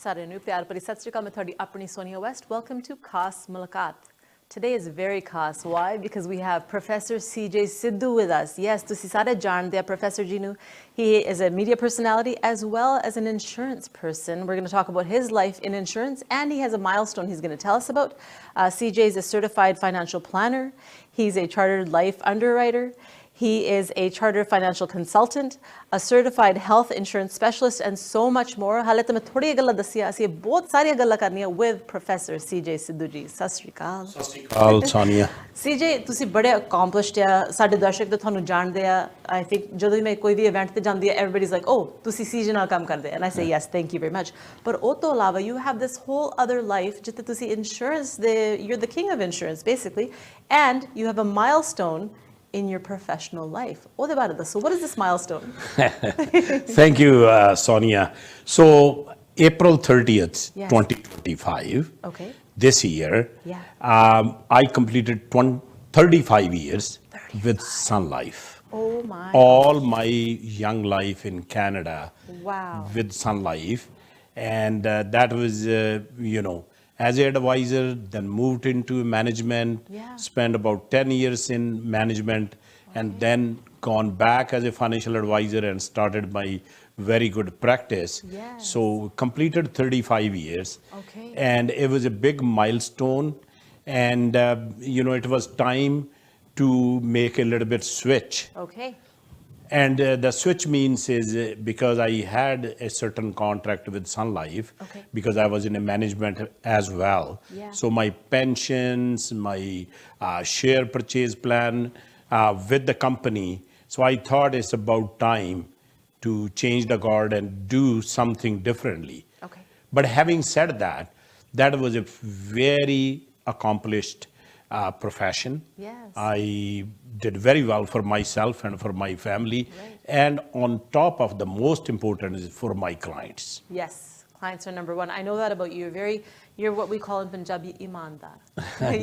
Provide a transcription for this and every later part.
Sare nu pyar ਭਰੀ ਸਤਿ ਸ਼੍ਰੀ ਅਕਾਲ ਮੈਂ ਤੁਹਾਡੀ ਆਪਣੀ Sonia West. Welcome to Khas Mulaqat. Today is very khas. Why? Because we have Professor CJ Sidhu with us. Yes, ਤੁਸੀਂ ਸਾਰੇ ਜਾਣਦੇ ਆ Professor ਜੀ ਨੂੰ. He is a media personality as well as an insurance person. We're going to talk about his life in insurance, and he has a milestone he's going to tell us about. CJ is a certified financial planner. He's a chartered life underwriter. He is a chartered financial consultant, a certified health insurance specialist, and so much more. ਹਾਲੇ ਤਾਂ ਮੈਂ ਥੋੜ੍ਹੀਆਂ ਗੱਲਾਂ ਦੱਸੀਆਂ ਅਸੀਂ ਬਹੁਤ ਸਾਰੀਆਂ ਗੱਲਾਂ ਕਰਨੀਆਂ with Professor CJ Sidhu ਜੀ. ਸਤਿ ਸ਼੍ਰੀ ਅਕਾਲ. ਸਤਿ ਸ਼੍ਰੀ ਅਕਾਲ ਸੋਨੀਆ. CJ ਤੁਸੀਂ ਬੜੇ accomplished ਆ ਸਾਡੇ ਦਰਸ਼ਕ ਤਾਂ ਤੁਹਾਨੂੰ ਜਾਣਦੇ ਆ. I think ਜਦੋਂ ਮੈਂ ਕੋਈ ਵੀ event ਤੇ ਜਾਂਦੀ ਆ everybody's like, oh ਤੁਸੀਂ CJ ਨਾਲ ਕੰਮ ਕਰਦੇ and I say yes, thank you very much. ਪਰ ਉਹ ਤੋਂ ਇਲਾਵਾ you have this whole other life ਜਿੱਥੇ ਤੁਸੀਂ insurance you're the king of insurance basically, and you have a milestone in your professional life. So what is this milestone? Thank you, Sonia. So April 30th, Yes. 2025, Okay. this year, Yeah. I completed 35 years with Sun Life. Oh my. All my young life in Canada Wow. with Sun Life. And that was, as an advisor, then moved into management, Yeah. spent about 10 years in management, and then gone back as a financial advisor and started my very good practice. Yes. So completed 35 years. Okay. And it was a big milestone. And, it was time to make a little bit switch. Okay. And the switch means is because I had a certain contract with Sun Life, Okay. because I was in a management as well. Yeah. So my pensions, my share purchase plan with the company. So I thought it's about time to change the guard and do something differently. Okay. But having said that, that was a very accomplished profession. Yes. I did very well for myself and for my family. Right. And on top of the most important is for my clients. Yes. Clients are number one. I know that about you. You're what we call in Punjabi imandar.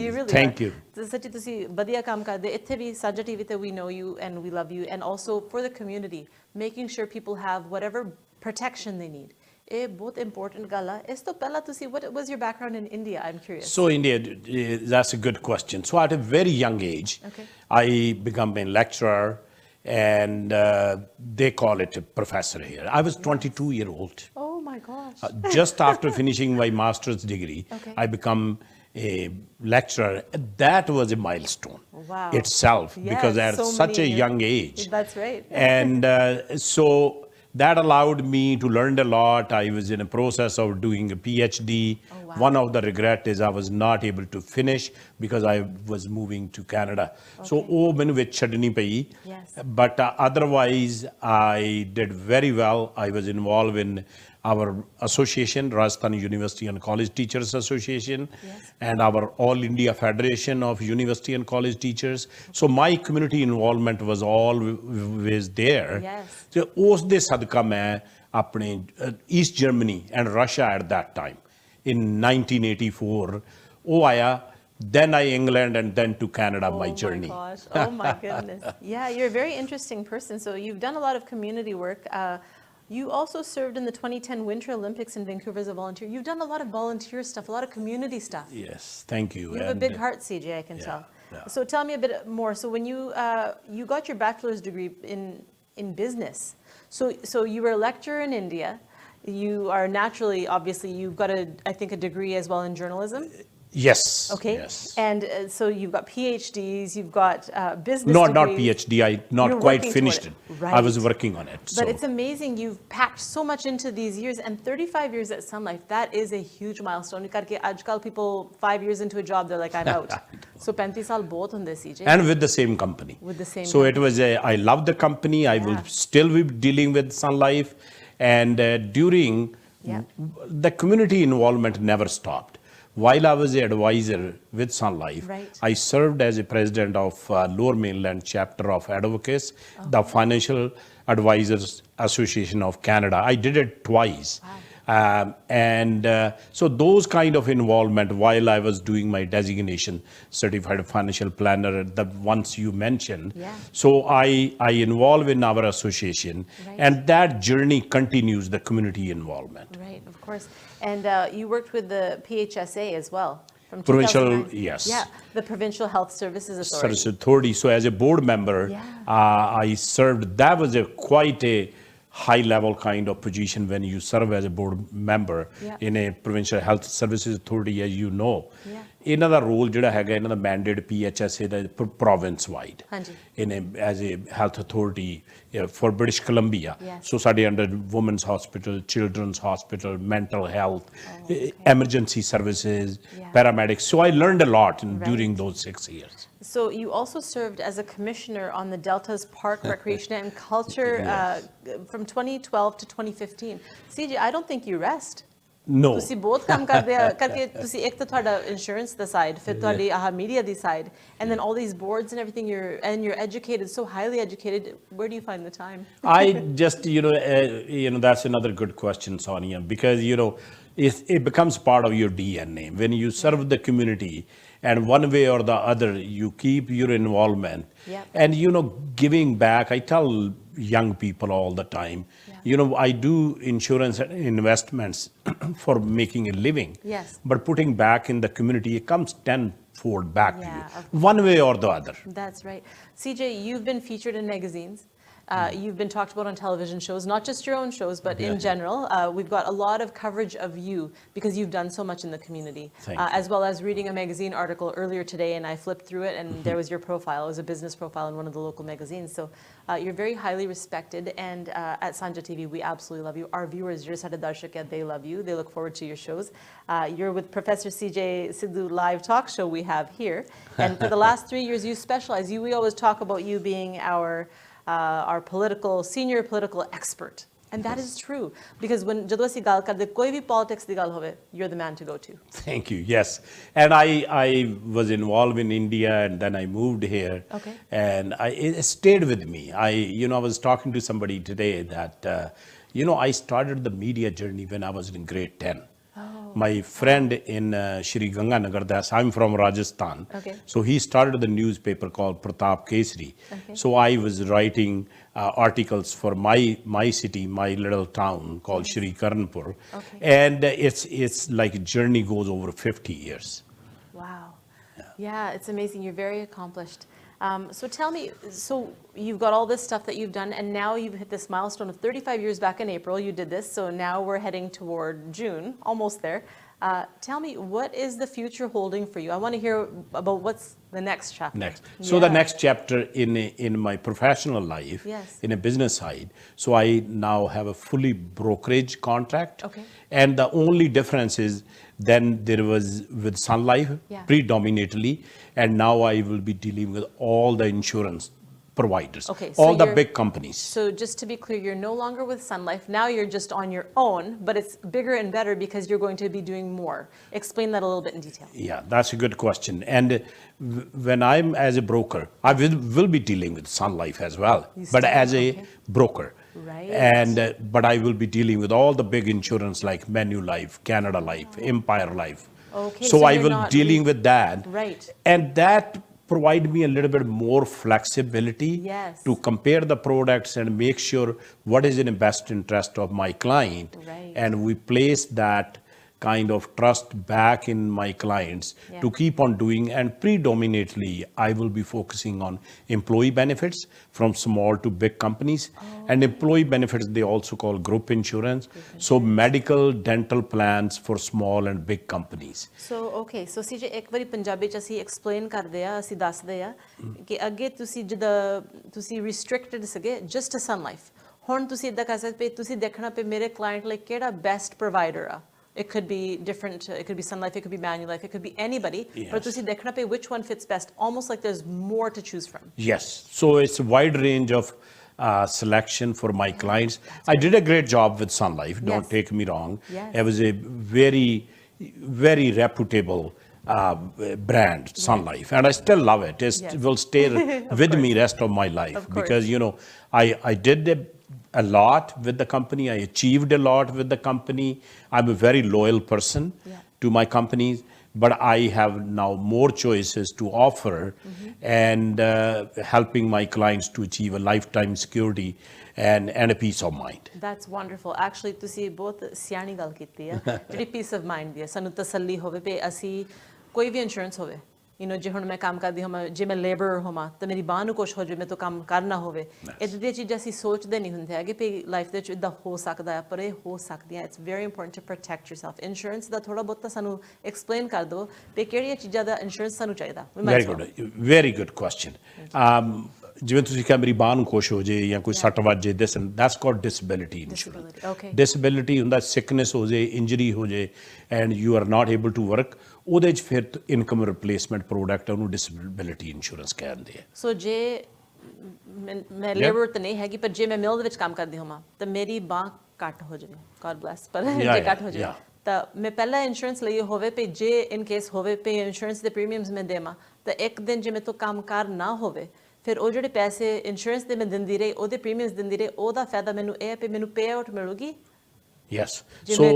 You really Thank are. you. ਸੱਚੀ ਤੁਸੀਂ ਵਧੀਆ ਕੰਮ ਕਰਦੇ ਇੱਥੇ ਵੀ ਸਾਂਝਾ TV ਤੇ we know you and we love you, and also for the community, making sure people have whatever protection they need. ਇਹ ਬਹੁਤ important ਗੱਲ ਆ. ਇਸ ਤੋਂ ਪਹਿਲਾਂ ਤੁਸੀਂ what was your background in India? I'm curious. So India, that's a good question. So at a very young age, Okay. I became a lecturer, and they call it a professor here. I was 22-year-old. Oh my gosh. Just after finishing my master's degree, Okay. I become a lecturer. That was a milestone Wow. itself, Yes, because at so such a many young age. That's right. And so that allowed me to learn a lot. I was in a process of doing a PhD. Oh, wow. One of the regret is I was not able to finish because I was moving to Canada. So ਉਹ ਮੈਨੂੰ ਵਿੱਚ ਛੱਡਣੀ ਪਈ. Yes. But otherwise, I did very well. I was involved in our association, Rajasthan University and College Teachers Association, Yes. and our All India Federation of University and College Teachers. So my community involvement was always there. Yes. So ਉਸ ਦੇ ਸਦਕਾ ਮੈਂ ਆਪਣੇ East Germany and Russia at that time in 1984 ਉਹ ਆਇਆ. Then I England and then to Canada, my journey. Oh my gosh. Oh my goodness. Yeah, you're a very interesting person. So you've done a lot of community work. You also served in the 2010 Winter Olympics in Vancouver as a volunteer. You've done a lot of volunteer stuff, a lot of community stuff. Yes, thank you. You have a big heart, CJ, I can tell. yeah. So tell me a bit more. So when you got your bachelor's degree in business, so you were a lecturer in India. You are naturally, obviously, you've got I think a degree as well in journalism. Yes. Okay. Yes. And so you've got PhDs, you've got business Not degrees. PhD. I not You're quite working finished toward it. it. Right. I was working on it. But it's amazing you've packed so much into these years, and 35 years at Sun Life, that is a huge milestone. Karke ajkal people 5 years into a job, they're like, I'm out. So 35 saal bahut hunde CJ. And with the same company. With the same So company. it was I love the company. I will Yeah. still be dealing with Sun Life. And during the community involvement never stopped. While I was an advisor with Sun Life, Right. I served as a president of Lower Mainland chapter of Advocates, the Financial Advisors Association of Canada. I did it twice. Wow. So those kind of involvement while I was doing my designation, certified financial planner, the ones you mentioned. Yeah. So I involve in our association, Right. and that journey continues the community involvement. Right, of course. And you worked with the PHSA as well. From Provincial, 2009. yes. Yeah, the Provincial Health Services Authority. Service Authority. So as a board member, Yeah. I served. That was quite a high-level kind of position when you serve as a board member Yeah. in a Provincial Health Services Authority, as you know. Yeah. ਇਹਨਾਂ ਦਾ role ਜਿਹੜਾ ਹੈਗਾ ਇਹਨਾਂ ਦਾ mandate PHSA ਦਾ province wide ਹਾਂਜੀ। in as a health authority for British Columbia. Yes. So ਸਾਡੇ under women's hospital, children's hospital, mental health, emergency services, Yeah. paramedics. So I learned a lot Right. during those 6 years. So you also served as a commissioner on the Delta's Park Recreation and Culture from 2012 to 2015. CJ, I don't think you rest. No. ਤੁਸੀਂ ਬਹੁਤ ਕੰਮ ਕਰਦੇ ਆ ਕਰਕੇ ਤੁਸੀਂ ਇੱਕ ਤਾਂ ਤੁਹਾਡਾ ਇੰਸ਼ੋਰੈਂਸ ਦਾ ਸਾਈਡ ਫਿਰ ਤੁਹਾਡੀ ਆਹ media the side and then all these boards and everything you're educated, so highly educated. Where do you find the time? I just, that's another good question, Sonia, because, it becomes part of your DNA. When you serve the community and one way or the other, you keep your involvement. Yep. And, giving back, I tell young people all the time, I do insurance and investments for making a living. Yes. But putting back in the community, it comes tenfold back to Yeah, you, one way or the other. That's right. CJ, you've been featured in magazines. You've been talked about on television shows, not just your own shows, but in general. We've got a lot of coverage of you because you've done so much in the community. Thank you. As well as reading a magazine article earlier today, and I flipped through it, and there was your profile. It was a business profile in one of the local magazines. So you're very highly respected, and at Sanjha TV, we absolutely love you. Our viewers, they love you. They look forward to your shows. You're with Professor CJ Sidhu live talk show we have here. And for the last 3 years, you specialize. We always talk about you being our senior political expert. And that is true, because when ਜਦੋਂ ਅਸੀਂ ਗੱਲ ਕਰਦੇ ਕੋਈ ਵੀ politics ਦੀ ਗੱਲ ਹੋਵੇ, you're the man to go to. Thank you. Yes, and I was involved in India, and then I moved here. Okay. And it stayed with me. I was talking to somebody today that I started the media journey when I was in grade 10. My friend in Shri Ganganagar, I'm from Rajasthan. Okay. So he started the newspaper called Pratap Kesari. Okay. So I was writing articles for my city, my little town called Shri Karanpur. Okay. And it's like a journey goes over 50 years. Wow. Yeah, it's amazing. You're very accomplished. So tell me, so you've got all this stuff that you've done, and now you've hit this milestone of 35 years back in April. You did this, so now we're heading toward June, almost there. Tell me, what is the future holding for you? I want to hear about what's the next chapter. So the next chapter in my professional life, Yes. in a business side, so I now have a fully brokerage contract. Okay. And the only difference is then there was with Sun Life predominantly, and now I will be dealing with all the insurance providers, Okay, so all the you're- big companies. So just to be clear, you're no longer with Sun Life. Now you're just on your own, but it's bigger and better because you're going to be doing more. Explain that a little bit in detail. Yeah, that's a good question. And when I'm as a broker, I will be dealing with Sun Life as well, but as a broker. Right. And but I will be dealing with all the big insurance like Manulife, Canada Life, Empire Life. Okay, So so I you're will not dealing with that. Right. And that provide me a little bit more flexibility Yes. to compare the products and make sure what is in the best interest of my client. Right. And we place that kind of trust back in my clients to keep on doing. And predominantly, I will be focusing on employee benefits from small to big companies. And employee benefits, they also call group insurance. So medical, dental plans for small and big companies. So okay, so CJ ਇੱਕ ਵਾਰੀ ਪੰਜਾਬੀ ਚ ਅਸੀਂ explain ਕਰਦੇ ਆ, ਅਸੀਂ ਦੱਸਦੇ ਆ ਕਿ ਅੱਗੇ ਤੁਸੀਂ ਜਦੋਂ ਤੁਸੀਂ restricted ਸੀਗੇ just a Sun Life, ਹੁਣ ਤੁਸੀਂ ਇਦਾਂ ਕਰ ਸਕਦੇ ਤੁਸੀਂ ਦੇਖਣਾ ਪਏ ਮੇਰੇ client ਲਈ ਕਿਹੜਾ best provider ਆ. It could be different, it could be Sun Life, it could be Manulife, it could be anybody. Yes. But ਤੁਸੀਂ ਦੇਖਣਾ ਪਏ which one fits best, almost like there's more to choose from. Yes, so it's a wide range of selection for my clients. I did a great job with Sun Life, don't take me wrong. Yes. It was a very, very reputable brand, Sun Life, and I still love it. It will stay with me rest of my life, because I did a lot with the company. I achieved a lot with the company. I'm a very loyal person to my companies, but I have now more choices to offer and helping my clients to achieve a lifetime security and a peace of mind. That's wonderful. Actually, ਤੁਸੀਂ ਬਹੁਤ ਸਿਆਣੀ ਗੱਲ ਕੀਤੀ ਹੈ ਜਿਹੜੀ peace of mind ਦੀ ਹੈ ਸਾਨੂੰ ਤਸੱਲੀ ਹੋਵੇ ਵੀ ਅਸੀਂ ਕੋਈ ਵੀ ਇੰਸ਼ੋਰੈਂਸ ਹੋਵੇ ਜੇ ਹੁਣ ਮੈਂ ਕੰਮ ਕਰਦੀ ਹੋਵਾਂ ਜੇ ਮੈਂ ਲੇਬਰਰ ਹੋਵਾਂ ਤਾਂ ਮੇਰੀ ਬਾਂਹ ਨੂੰ ਕੁਛ ਹੋ ਜਾਵੇ ਮੇਰੇ ਤੋਂ ਕੰਮ ਕਰਨਾ ਹੋਵੇ ਇੱਦਾਂ ਦੀਆਂ ਚੀਜ਼ਾਂ ਅਸੀਂ ਸੋਚਦੇ ਨਹੀਂ ਹੁੰਦੇ ਹੈਗੇ ਵੀ ਲਾਈਫ ਦੇ ਵਿੱਚ ਇੱਦਾਂ ਹੋ ਸਕਦਾ ਹੈ ਪਰ ਇਹ ਹੋ ਸਕਦੀਆਂ it's very important to protect yourself insurance ਦਾ ਥੋੜ੍ਹਾ ਬਹੁਤ ਤਾਂ ਸਾਨੂੰ ਐਕਸਪਲੇਨ ਕਰ ਦਿਓ ਵੀ ਕਿਹੜੀਆਂ ਚੀਜ਼ਾਂ ਦਾ ਇੰਸ਼ੋਰੈਂਸ ਸਾਨੂੰ ਚਾਹੀਦਾ ਵੈਰੀ ਗੁੱਡ ਕੁਐਸਚਨ ਜਿਵੇਂ ਤੁਸੀਂ ਕਿਹਾ ਮੇਰੀ ਬਾਂਹ ਨੂੰ ਖੁਸ਼ ਹੋ ਜੇ ਜਾਂ ਕੋਈ ਸੱਟ ਵੱਜ ਜੇ that's called disability insurance disability ਹੁੰਦਾ ਸਿਕਨੈਸ ਹੋ ਜੇ ਇੰਜਰੀ ਹੋ ਜੇ and you are not able to work ਉਹਦੇ 'ਚ ਫਿਰ ਇਨਕਮ ਰਿਪਲੇਸਮੈਂਟ ਪ੍ਰੋਡਕਟ ਉਹਨੂੰ ਡਿਸੇਬਿਲਿਟੀ ਇੰਸ਼ੋਰੈਂਸ ਕਹਿੰਦੇ ਆ ਸੋ ਜੇ ਮੈਂ ਲੇਬਰ ਤਾਂ ਨਹੀਂ ਹੈਗੀ ਪਰ ਜੇ ਮੈਂ ਮਿਲ ਦੇ ਵਿੱਚ ਕੰਮ ਕਰਦੀ ਹੋਵਾਂ ਤਾਂ ਮੇਰੀ ਬਾਂਹ ਕੱਟ ਹੋ ਜਾਵੇ ਗॉड ਬਲੈਸ ਪਰ ਜੇ ਕੱਟ ਹੋ ਜਾਵੇ ਤਾਂ ਮੈਂ ਪਹਿਲਾਂ ਇੰਸ਼ੋਰੈਂਸ ਲਈ ਹੋਵੇ ਵੀ ਜੇ ਇਨ ਕੇਸ ਹੋਵੇ ਵੀ ਇੰਸ਼ੋਰੈਂਸ ਦੇ ਪ੍ਰੀਮੀਅਮਸ ਮੈਂ ਦੇਵਾਂ ਤਾਂ ਇੱਕ ਦਿਨ ਜੇ ਮੇਰੇ ਤੋਂ ਕੰਮ ਕਾਰ ਨਾ ਹੋਵੇ ਫਿਰ ਉਹ ਜਿਹੜੇ ਪੈਸੇ ਇੰਸ਼ੋਰੈਂਸ ਦੇ ਮੈਂ ਦਿੰਦੀ ਰਹੀ ਉਹਦੇ ਪ੍ਰੀਮੀਅਮਸ ਦਿੰਦੀ ਰਹੀ ਉਹਦਾ ਫਾਇਦਾ ਮੈਨੂੰ ਇਹ ਹੈ ਵੀ ਮੈਨੂੰ ਪੇ ਆਊਟ ਮਿਲੂਗੀ Yes. So,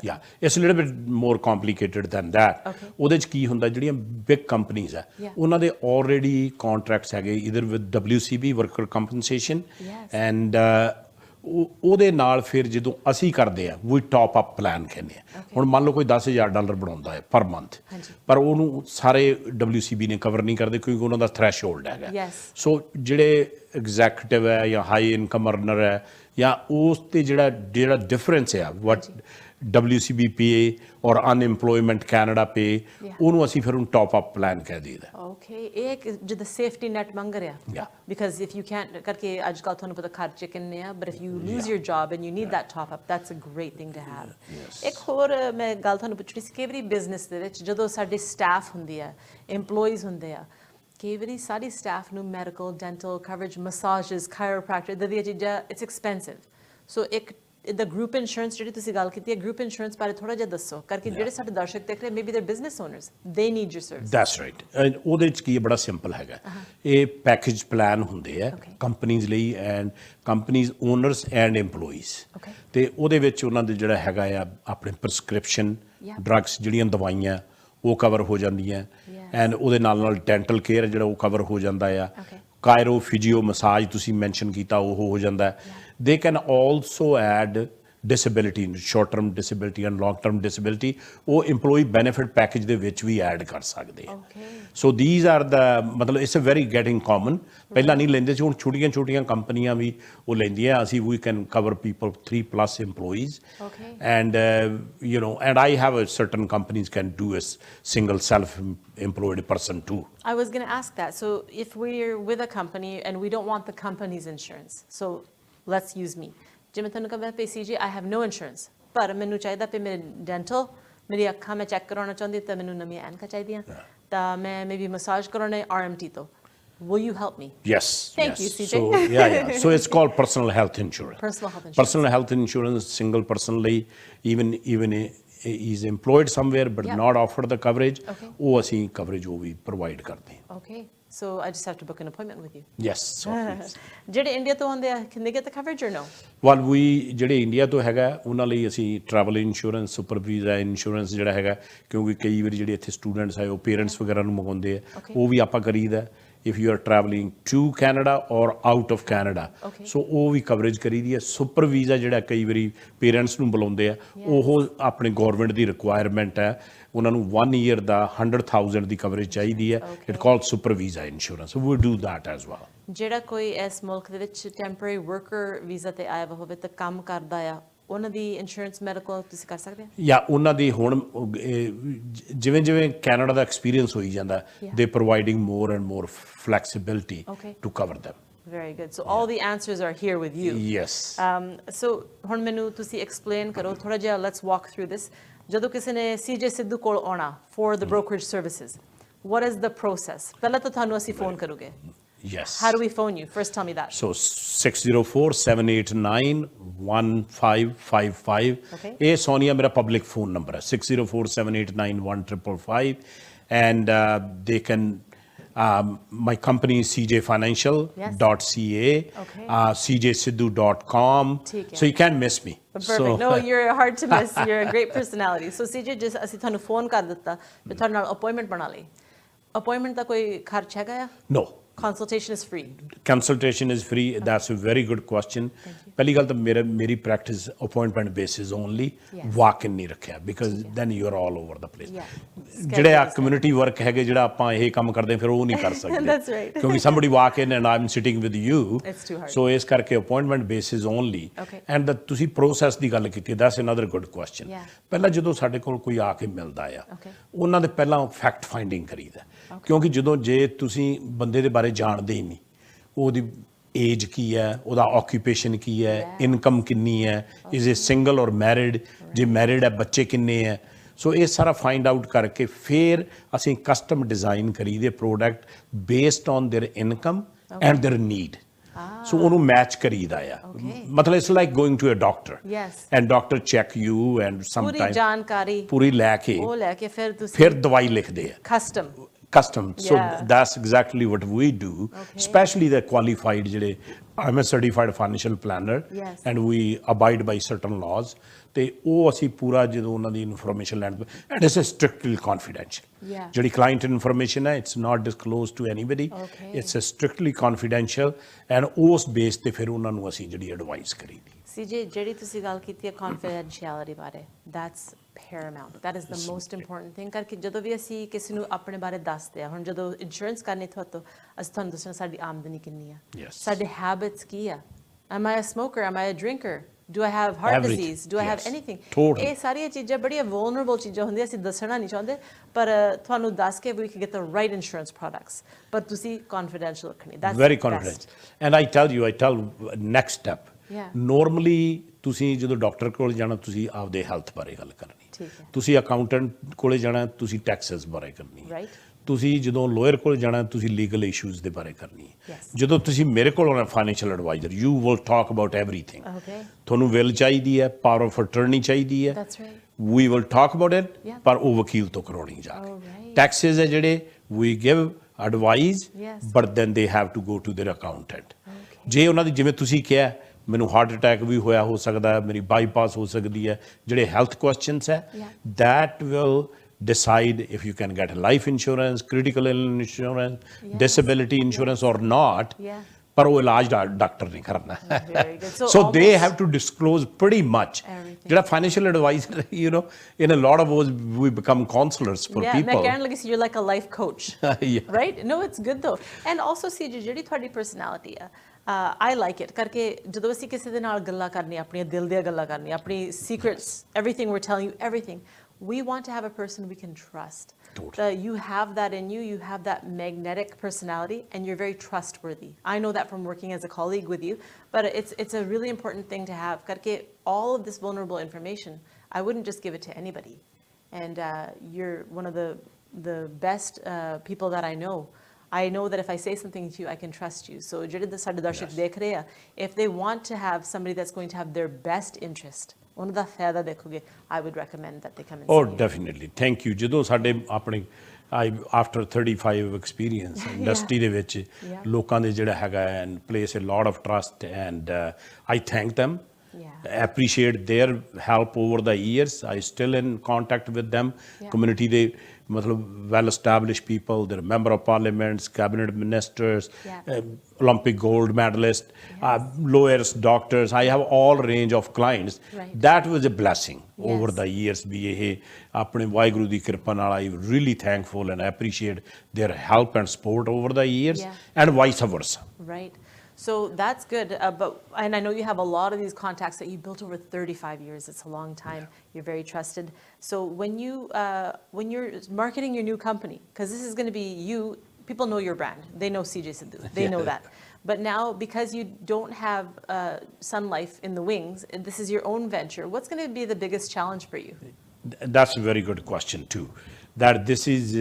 yeah, it's a little bit more complicated than that. ਉਹਦੇ 'ਚ ਕੀ ਹੁੰਦਾ ਜਿਹੜੀਆਂ big companies ਆ ਉਹਨਾਂ ਦੇ already contracts ਹੈਗੇ either with WCB worker compensation and ਉਹਦੇ ਨਾਲ ਫਿਰ ਜਦੋਂ ਅਸੀਂ ਕਰਦੇ ਆ we top up plan ਕਹਿੰਦੇ ਆ ਹੁਣ ਮੰਨ ਲਓ ਕੋਈ $10,000 ਬਣਾਉਂਦਾ ਹੈ ਪਰ ਮੰਥ ਪਰ ਉਹਨੂੰ ਸਾਰੇ WCB ਨੇ ਕਵਰ ਨਹੀਂ ਕਰਦੇ ਕਿਉਂਕਿ ਉਹਨਾਂ ਦਾ ਥ੍ਰੈਸ਼ਹੋਲਡ ਹੈਗਾ ਸੋ ਜਿਹੜੇ ਐਗਜ਼ੈਕਟਿਵ ਹੈ ਜਾਂ ਹਾਈ ਇਨਕਮ ਅਰਨਰ ਹੈ ਜਾਂ ਉਸ 'ਤੇ ਜਿਹੜਾ ਡਿਫਰੈਂਸ ਆ ਵਟ WCB ਪੇ ਔਰ ਅਨਇੰਪਲੋਇਮੈਂਟ ਕੈਨੇਡਾ ਪੇ ਉਹਨੂੰ ਅਸੀਂ ਫਿਰ ਉਹਨੂੰ ਟੌਪ ਅਪ ਪਲਾਨ ਕਹਿ ਦਈਦਾ ਓਕੇ ਇਹ ਜਿੱਦਾਂ ਸੇਫਟੀ ਨੈਟ ਮੰਗ ਰਿਹਾ ਬਿਕਾਜ਼ ਇਫ ਯੂ ਕੈਨਟ ਕਰਕੇ ਅੱਜ ਕੱਲ੍ਹ ਤੁਹਾਨੂੰ ਪਤਾ ਖਰਚੇ ਕਿੰਨੇ ਆ but if you lose your job and you need that top up that's a great thing to have ਇੱਕ ਹੋਰ ਮੈਂ ਗੱਲ ਤੁਹਾਨੂੰ ਪੁੱਛਣੀ ਸੀ ਕਈ ਵਾਰੀ ਬਿਜ਼ਨਸ ਦੇ ਵਿੱਚ ਜਦੋਂ ਸਾਡੇ ਸਟਾਫ ਹੁੰਦੀ ਆ EMPLOYEES ਹੁੰਦੇ ਆ ਕਈ ਵਾਰੀ ਸਾਡੀ ਸਟਾਫ ਨੂੰ ਮੈਡੀਕਲ ਡੈਂਟਲ ਕਵਰੇਜ ਮਸਾਜਸ ਕਾਇਰੋਪ੍ਰੈਕਟਰ ਇੱਦਾਂ ਦੀਆਂ ਚੀਜ਼ਾਂ ਇਟਸ ਐਕਸਪੈਂਸਿਵ ਸੋ ਇੱਕ the group insurance ਜਿਹੜੀ ਤੁਸੀਂ ਗੱਲ ਕੀਤੀ ਹੈ group insurance ਬਾਰੇ ਥੋੜਾ ਜਿਹਾ ਦੱਸੋ ਕਰਕੇ ਜਿਹੜੇ ਸਾਡੇ ਦਰਸ਼ਕ ਦੇਖ ਰਹੇ ਮੇਬੀ ਦੇ business honours they need your service that's right ਉਹਦੇ ਵਿੱਚ ਕੀ ਬੜਾ ਸਿੰਪਲ ਹੈਗਾ ਇਹ ਪੈਕੇਜ ਪਲਾਨ ਹੁੰਦੇ ਆ ਕੰਪਨੀਆਂ ਲਈ and companies honours and EMPLOYEES ਤੇ ਉਹਦੇ ਵਿੱਚ ਉਹਨਾਂ ਦੇ ਜਿਹੜਾ ਹੈਗਾ ਆ ਆਪਣੇ ਪ੍ਰਸਕ੍ਰਿਪਸ਼ਨ ਡਰੱਗਸ ਜਿਹੜੀਆਂ ਦਵਾਈਆਂ ਉਹ ਕਵਰ ਹੋ ਜਾਂਦੀਆਂ ਐਂਡ ਉਹਦੇ ਨਾਲ ਡੈਂਟਲ ਕੇਅਰ ਜਿਹੜਾ ਉਹ ਕਵਰ ਹੋ ਜਾਂਦਾ ਆ ਕਾਇਰੋ ਫਿਜ਼ੀਓ ਮਸਾਜ ਤੁਸੀਂ ਮੈਂਸ਼ਨ ਕੀਤਾ ਉਹ ਹੋ ਜਾਂਦਾ they can also add disability short term disability and long term disability ਉਹ employee benefit package ਦੇ ਵਿੱਚ ਵੀ ਐਡ ਕਰ ਸਕਦੇ ਆ so these are the ਮਤਲਬ it's a very getting common ਪਹਿਲਾਂ ਨਹੀਂ ਲੈਂਦੇ ਸੀ ਹੁਣ ਛੋਟੀਆਂ ਕੰਪਨੀਆਂ ਵੀ ਉਹ ਲੈਂਦੀਆਂ ਅਸੀਂ we can cover people 3+ employees and and I have a certain companies can do a single self employed person too. I was going to ask that so if we're with a company and we don't want the company's insurance so let's use me ਜੇ ਮੈਂ ਤੁਹਾਨੂੰ ਕਹਾਂ ਪਈ ਸੀ ਜੀ I have no insurance ਪਰ ਮੈਨੂੰ ਚਾਹੀਦਾ ਪਈ ਮੇਰੇ ਡੈਂਟਲ ਮੇਰੀ ਅੱਖਾਂ ਮੈਂ ਚੈੱਕ ਕਰਾਉਣਾ ਚਾਹੁੰਦੀ ਤਾਂ ਮੈਨੂੰ ਨਵੀਆਂ ਐਨਕਾਂ ਚਾਹੀਦੀਆਂ ਤਾਂ ਮੈਂ ਮੇਬੀ ਮਸਾਜ ਕਰਾਉਣਾ RMT ਤੋਂ will you help me yes thank you CJ so it's called personal health insurance personal health insurance single person ਲਈ even is employed somewhere but not offered the coverage ਉਹ ਅਸੀਂ coverage ਉਹ ਵੀ provide ਕਰਦੇ ਹਾਂ okay so I just have to book an appointment with you yes ਜਿਹੜੇ India ਤੋਂ ਆਉਂਦੇ ਆ can they get the coverage or no well we ਜਿਹੜੇ ਇੰਡੀਆ ਤੋਂ ਹੈਗਾ ਉਹਨਾਂ ਲਈ ਅਸੀਂ travel insurance super visa insurance ਜਿਹੜਾ ਹੈਗਾ ਕਿਉਂਕਿ ਕਈ ਵਾਰੀ ਜਿਹੜੇ ਇੱਥੇ ਸਟੂਡੈਂਟਸ ਆਏ ਉਹ ਪੇਰੈਂਟਸ ਵਗੈਰਾ ਨੂੰ ਮੰਗਵਾਉਂਦੇ ਆ ਉਹ ਵੀ ਆਪਾਂ ਕਰੀਦਾ if you are traveling to Canada or out of Canada so ਉਹ ਵੀ ਕਵਰੇਜ ਕਰੀਦੀ ਹੈ ਸੁਪਰ ਵੀਜ਼ਾ ਜਿਹੜਾ ਕਈ ਵਾਰੀ ਪੇਰੈਂਟਸ ਨੂੰ ਬੁਲਾਉਂਦੇ ਆ ਉਹ ਆਪਣੇ ਗਵਰਨਮੈਂਟ ਦੀ ਰਿਕੁਆਇਰਮੈਂਟ ਹੈ ਉਹਨਾਂ ਨੂੰ 1 year ਦਾ 100,000 ਦੀ ਕਵਰੇਜ ਚਾਹੀਦੀ ਹੈ it called super visa insurance we do that as well ਜਿਹੜਾ ਕੋਈ ਇਸ ਮੁਲਕ ਦੇ ਵਿੱਚ ਟੈਂਪਰੇਰੀ ਵਰਕਰ ਵੀਜ਼ਾ ਤੇ ਆਇਆ ਹੋਵੇ ਤਾਂ ਕੰਮ ਕਰਦਾ ਆ ਉਹਨਾਂ ਦੀ ਇੰਸ਼ੋਰੈਂਸ ਮੈਡੀਕਲ ਤੁਸੀਂ ਕਰ ਸਕਦੇ ਹੋ ਜਾਂ ਉਹਨਾਂ ਦੀ ਹੁਣ ਜਿਵੇਂ ਕੈਨੇਡਾ ਦਾ ਐਕਸਪੀਰੀਅੰਸ ਹੋਈ ਜਾਂਦਾ ਦੇ providing more and more flexibility to cover them. Very good. So all the answers are here with you. Yes. So ਹੁਣ ਮੈਨੂੰ ਤੁਸੀਂ explain ਕਰੋ ਥੋੜਾ ਜਿਹਾ let's walk through this. ਜਦੋਂ ਕਿਸੇ ਨੇ CJ ਸਿੱਧੂ ਕੋਲ ਆਉਣਾ for the brokerage services, what is the process? ਪਹਿਲਾਂ ਤਾਂ ਤੁਹਾਨੂੰ ਅਸੀਂ ਫੋਨ ਕਰੂਗੇ. Yes. How do we phone you? First tell me that. So 604-789-1555. ਇਹ Sonia ਮੇਰਾ public phone number ਹੈ 604-789-1555 and they can My company is cjfinancial.ca, Okay. cjsidhu.com. So you can't miss me. Perfect. No, you're hard to miss. You're a great personality. So CJ, ਜਿਸ ਅਸੀਂ ਤੁਹਾਨੂੰ phone ਕਰ ਦਿੱਤਾ ਤੇ ਤੁਹਾਡੇ ਨਾਲ ਅਪਾਇੰਟਮੈਂਟ ਬਣਾ ਲਈ, ਅਪਾਇੰਟਮੈਂਟ ਦਾ ਕੋਈ ਖਰਚ ਹੈਗਾ ਆ? No. Consultation is free. Consultation is free. That's a very good question. ਪਹਿਲੀ ਗੱਲ ਤਾਂ ਮੇਰੀ practice appointment basis only, walk in ਨਹੀਂ ਰੱਖਿਆ, because then you're all over the place. ਜਿਹੜੇ ਆ community work ਹੈਗੇ ਜਿਹੜਾ ਆਪਾਂ ਇਹ ਕੰਮ ਕਰਦੇ ਫਿਰ ਉਹ ਨਹੀਂ ਕਰ ਸਕਦੇ. That's right. ਕਿਉਂਕਿ somebody walk in and I'm sitting with you. It's too hard. So ਇਸ ਕਰਕੇ appointment basis only. Okay. And ਤੁਸੀਂ process ਦੀ ਗੱਲ ਕੀਤੀ, that's another good question. ਪਹਿਲਾਂ ਜਦੋਂ ਸਾਡੇ ਕੋਲ ਕੋਈ ਆ ਕੇ ਮਿਲਦਾ ਆ, ਉਹਨਾਂ ਦੇ ਪਹਿਲਾਂ fact finding ਕਰੀਦਾ, ਕਿਉਂਕਿ ਜਦੋਂ ਜੇ ਤੁਸੀਂ ਬੰਦੇ ਦੇ ਬਾਰੇ ਜਾਣਦੇ ਹੀ ਨਹੀਂ, ਉਹਦੀ ਏਜ ਕੀ ਹੈ, ਉਹਦਾ ਆਕੂਪੇਸ਼ਨ ਕੀ ਹੈ, ਇਨਕਮ ਕਿੰਨੀ ਹੈ, ਇਜ਼ ਇਹ ਸਿੰਗਲ ਔਰ ਮੈਰਿਡ, ਜੇ ਮੈਰਿਡ ਹੈ ਬੱਚੇ ਕਿੰਨੇ ਹੈ, ਸੋ ਇਹ ਸਾਰਾ ਫਾਈਂਡ ਆਊਟ ਕਰਕੇ ਫਿਰ ਅਸੀਂ ਕਸਟਮ ਡਿਜ਼ਾਈਨ ਕਰੀਦੇ product based on their income and their need. So ਉਹਨੂੰ ਮੈਚ ਕਰੀਦਾ ਆ, ਮਤਲਬ it's like going to a doctor and doctor check you and some time ਪੂਰੀ ਜਾਣਕਾਰੀ ਪੂਰੀ ਲੈ ਕੇ ਫਿਰ ਦਵਾਈ ਲਿਖਦੇ ਆ custom. So that's exactly what we do, especially the qualified ਜਿਹੜੇ, I'm a certified financial planner and we abide by certain laws, ਤੇ ਉਹ ਅਸੀਂ ਪੂਰਾ ਜਦੋਂ ਉਹਨਾਂ ਦੀ ਇਨਫੋਰਮੇਸ਼ਨ ਲੈਣ, and it's strictly confidential. ਜਿਹੜੀ client information ਹੈ, it's not disclosed to anybody. It's strictly confidential and ਉਸ ਬੇਸ ਤੇ ਫਿਰ ਉਹਨਾਂ ਨੂੰ ਅਸੀਂ ਜਿਹੜੀ ਐਡਵਾਈਸ ਕਰੀਦੀ। CJ, ਜਿਹੜੀ ਤੁਸੀਂ ਗੱਲ ਕੀਤੀ ਹੈ confidentiality ਬਾਰੇ, that's paramount. That is the most important thing. ਕਰਕੇ ਜਦੋਂ ਵੀ ਅਸੀਂ ਕਿਸੇ ਨੂੰ ਆਪਣੇ ਬਾਰੇ ਦੱਸਦੇ ਆ, ਹੁਣ ਜਦੋਂ ਇੰਸ਼ੋਰੈਂਸ ਕਰਨੀ ਤੁਹਾਤੋਂ, ਅਸੀਂ ਤੁਹਾਨੂੰ ਦੱਸਣਾ ਸਾਡੀ ਆਮਦਨੀ ਕਿੰਨੀ ਆ, ਸਾਡੇ ਹੈਬਿਟਸ ਕੀ ਆ, am I a smoker, am I a drinker, do I have heart disease, do I have anything? ਇਹ ਸਾਰੀਆਂ ਚੀਜ਼ਾਂ ਬੜੀਆਂ vulnerable ਚੀਜ਼ਾਂ ਹੁੰਦੀਆਂ, ਅਸੀਂ ਦੱਸਣਾ ਨਹੀਂ ਚਾਹੁੰਦੇ, ਪਰ ਤੁਹਾਨੂੰ ਦੱਸ ਕੇ we can get the right insurance products, ਪਰ ਤੁਸੀਂ confidential ਰੱਖਣੀ। That's very confidential. And I tell next step, normally ਤੁਸੀਂ ਜਦੋਂ ਡਾਕਟਰ ਕੋਲ ਜਾਣਾ, ਤੁਸੀਂ ਆਪਦੇ ਹੈਲਥ ਬਾਰੇ ਗੱਲ ਕਰਨੀ, ਤੁਸੀਂ ਅਕਾਊਂਟੈਂਟ ਕੋਲੇ ਜਾਣਾ, ਤੁਸੀਂ ਟੈਕਸਸ ਬਾਰੇ ਕਰਨੀ, ਤੁਸੀਂ ਜਦੋਂ ਲਾਇਰ ਕੋਲ ਜਾਣਾ, ਤੁਸੀਂ ਲੀਗਲ ਇਸ਼ੂਜ਼ ਦੇ ਬਾਰੇ ਕਰਨੀ ਹੈ, ਜਦੋਂ ਤੁਸੀਂ ਮੇਰੇ ਕੋਲ ਆਉਣਾ financial adviser, you will talk about everything. ਤੁਹਾਨੂੰ ਵਿਲ ਚਾਹੀਦੀ ਹੈ, ਪਾਵਰ ਆਫ ਅਟਰਨੀ ਚਾਹੀਦੀ ਹੈ, we will talk about it, ਪਰ ਉਹ ਵਕੀਲ ਤੋਂ ਕਰਾਉਣੀ ਜਾ ਕੇ। ਟੈਕਸਸ ਹੈ ਜਿਹੜੇ ਵੀ give advice, but then they have to go to their accountant. ਜੇ ਉਹਨਾਂ ਦੀ, ਜਿਵੇਂ ਤੁਸੀਂ ਕਿਹਾ, ਮੈਨੂੰ ਹਾਰਟ ਅਟੈਕ ਵੀ ਹੋਇਆ ਹੋ ਸਕਦਾ ਹੈ, ਮੇਰੀ ਬਾਈਪਾਸ ਹੋ ਸਕਦੀ ਹੈ, ਜਿਹੜੇ ਹੈਲਥ ਕੁਐਸਚਨਸ ਹੈ, that will decide if you can get life insurance, critical illness insurance, disability insurance or not, ਪਰ ਉਹ ਇਲਾਜ ਡਾਕਟਰ ਨਹੀਂ ਕਰਨਾ। So they have to disclose pretty much. ਜਿਹੜਾ financial advisor, you know, in a lot of ways we become counselors for people. ਮੈਂ ਕਹਿਣ ਲੱਗੀ ਸੀ, you're like a life coach, right? No, it's good though. And also CJ, ਜਿਹੜੀ ਤੁਹਾਡੀ personality ਆ, I like it ਕਰਕੇ ਜਦੋਂ ਅਸੀਂ ਕਿਸੇ ਦੇ ਨਾਲ ਗੱਲਾਂ ਕਰਨੀਆਂ, ਆਪਣੀਆਂ ਦਿਲ ਦੀਆਂ ਗੱਲਾਂ ਕਰਨੀਆਂ, ਆਪਣੀ secrets, everything we're telling you, everything, we want to have a person we can trust. You have that in you, you have that magnetic personality, and you're very trustworthy. I know that from working as a colleague with you, but it's a really important thing to have ਕਰਕੇ all of this vulnerable information. I wouldn't just give it to anybody, and you're one of the best people that I know. I know that if I say something to you, I can trust you. So ਜਿਹੜੇ ਸਾਡੇ ਦਰਸ਼ਕ ਦੇਖ ਰਹੇ ਆ, if they want to have somebody that's going to have their best interest, ਉਹਨਾਂ ਦਾ ਫਾਇਦਾ ਦੇਖੋਗੇ, I would recommend that they come and see you. Oh, definitely. Thank you. ਜਦੋਂ ਸਾਡੇ ਆਪਣੇ after 35 experience industry ਦੇ ਵਿੱਚ ਲੋਕਾਂ ਦੇ ਜਿਹੜਾ ਹੈਗਾ and place a lot of trust, and I thank them. Appreciate their help over the years. I still in contact with them. Community they matlab well established people, they're member of parliaments, cabinet ministers, Olympic gold medalists, lawyers, doctors. I have all range of clients. That was a blessing over the years. Be ਇਹ ਆਪਣੇ ਵਾਹਿਗੁਰੂ ਦੀ ਕਿਰਪਾ ਨਾਲ, I really thankful and appreciate their help and support over the years, and vice versa. Right. So that's good, and I know you have a lot of these contacts that you built over 35 years. It's a long time. You're very trusted. So when you're marketing your new company, because this is going to be you, people know your brand. They know CJ Sidhu. They know that. But now, because you don't have Sun Life in the wings, and this is your own venture, what's going to be the biggest challenge for you? That's a very good question too. That this is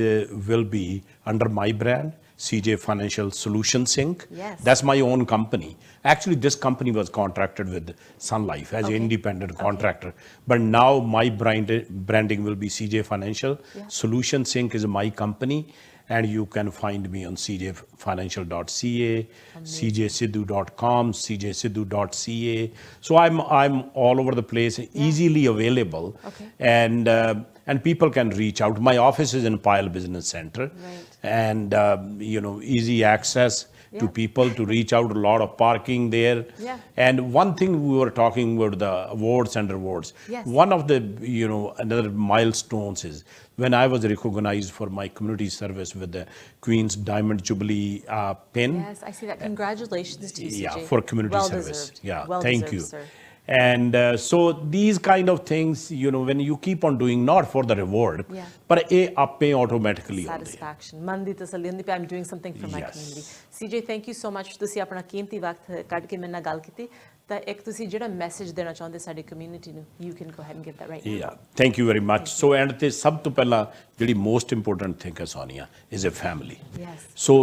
will be under my brand, CJ Financial Solutions Inc. That's my own company. Actually, this company was contracted with Sun Life as an independent contractor. But now my branding will be CJ Financial Solutions Inc. is my company. and you can find me on cjfinancial.ca, cjsidhu.com, cjsidhu.ca. So I'm all over the place, easily available, and people can reach out. My office is in Pyle Business Center, and easy access to people to reach out, a lot of parking there. And one thing we were talking about the awards and rewards. One of the, another milestones is when I was recognized for my community service with the Queen's Diamond Jubilee pin. Yes, I see that. Congratulations to you, CJ. Yeah, for community service. Deserved. Yeah, well thank deserved, you. Sir. And so these kind of things, when you keep on doing, not for the reward, but it automatically satisfaction. Mandi tasalli hundi pe I'm doing something for my community. CJ, thank you so much. Tusi apna keemti waqt ਕੱਢ ਕੇ ਮੇਰੇ ਨਾਲ ਗੱਲ ਕੀਤੀ ਤਾਂ ਇੱਕ ਤੁਸੀਂ ਜਿਹੜਾ message ਦੇਣਾ ਚਾਹੁੰਦੇ ਸਾਡੀ ਕਮਿਊਨਿਟੀ ਨੂੰ, you can go ahead and give that right now. Yeah, thank you very much. So and ਤੇ ਸਭ ਤੋਂ ਪਹਿਲਾਂ ਜਿਹੜੀ most important thing ਹੈ Sonia is a family. So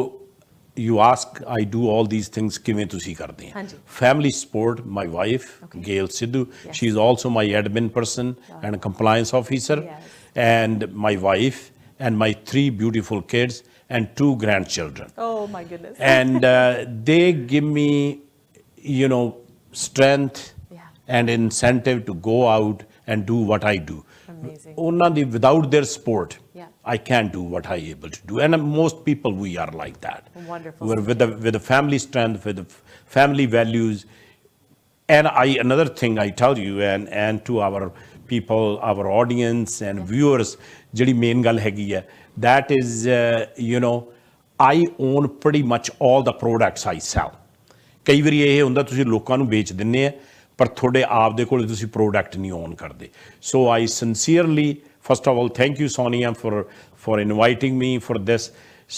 you ask, I do all these things ਕਿਵੇਂ ਤੁਸੀਂ ਕਰਦੇ ਆ? Family support, my wife, Gail Sidhu, she is also my admin person and compliance officer, and my wife and my 3 beautiful kids and 2 grandchildren. Oh my goodness. And they give me, strength and incentive to go out and do what I do. Amazing. Without their support, I can't do what I'm able to do. And most people, we are like that. Wonderful. We're with the family strength, with the family values. And another thing I tell you, and to our people, our audience and viewers, jehdi main gal hegi hai, that is, I own pretty much all the products I sell. ਕਈ ਵਾਰੀ ਇਹ ਹੁੰਦਾ ਤੁਸੀਂ ਲੋਕਾਂ ਨੂੰ ਵੇਚ ਦਿੰਦੇ ਆ ਪਰ ਤੁਹਾਡੇ ਆਪ ਦੇ ਕੋਲ ਤੁਸੀਂ ਪ੍ਰੋਡਕਟ ਨਹੀਂ ਓਨ ਕਰਦੇ. So I sincerely first of all thank you Sonia for inviting me for this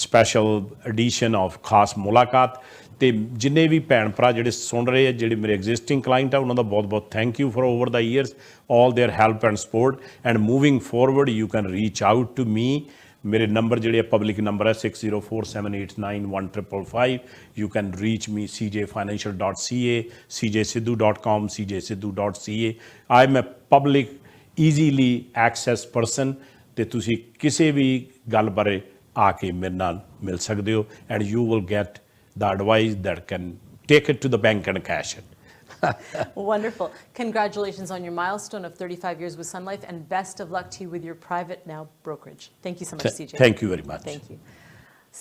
special edition of Khaas Mulaqat. ਤੇ ਜਿੰਨੇ ਵੀ ਭੈਣ ਭਰਾ ਜਿਹੜੇ ਸੁਣ ਰਹੇ ਆ, ਜਿਹੜੇ ਮੇਰੇ ਐਗਜ਼ਿਸਟਿੰਗ ਕਲਾਇੰਟ ਆ, ਉਹਨਾਂ ਦਾ ਬਹੁਤ ਬਹੁਤ thank you for over the years all their help and support. And moving forward you can reach out to me. ਮੇਰੇ ਨੰਬਰ ਜਿਹੜੇ ਪਬਲਿਕ ਨੰਬਰ ਹੈ 6047891555. You can reach me cjfinancial.ca, cjsidhu.com, cjsidhu.ca. I'm a public, easily access person. ਤੇ ਤੁਸੀਂ ਕਿਸੇ ਵੀ ਗੱਲ ਬਾਰੇ ਆ ਕੇ ਮੇਰੇ ਨਾਲ ਮਿਲ ਸਕਦੇ ਹੋ, and you will get the advice that can take it to the bank and cash it. Wonderful. Congratulations on your milestone of 35 years with Sun Life, and best of luck to you with your private now brokerage. Thank you so much, CJ. Thank you very much. Thank you.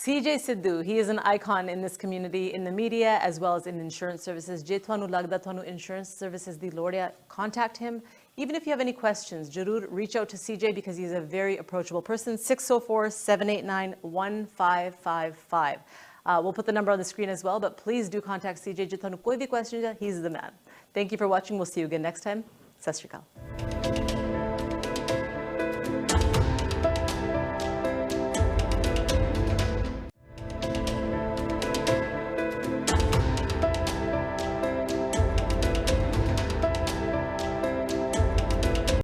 CJ Sidhu, he is an icon in this community, in the media, as well as in insurance services. Je thwanu lagda thwanu insurance services di lod hai, contact him. Even if you have any questions, jarur reach out to CJ because he's a very approachable person. 604-789-1555. We'll put the number on the screen as well, but please do contact CJ. Je thwanu koi bhi questions hai, he's the man. Thank you for watching. We'll see you again next time. Sat Shri Akal.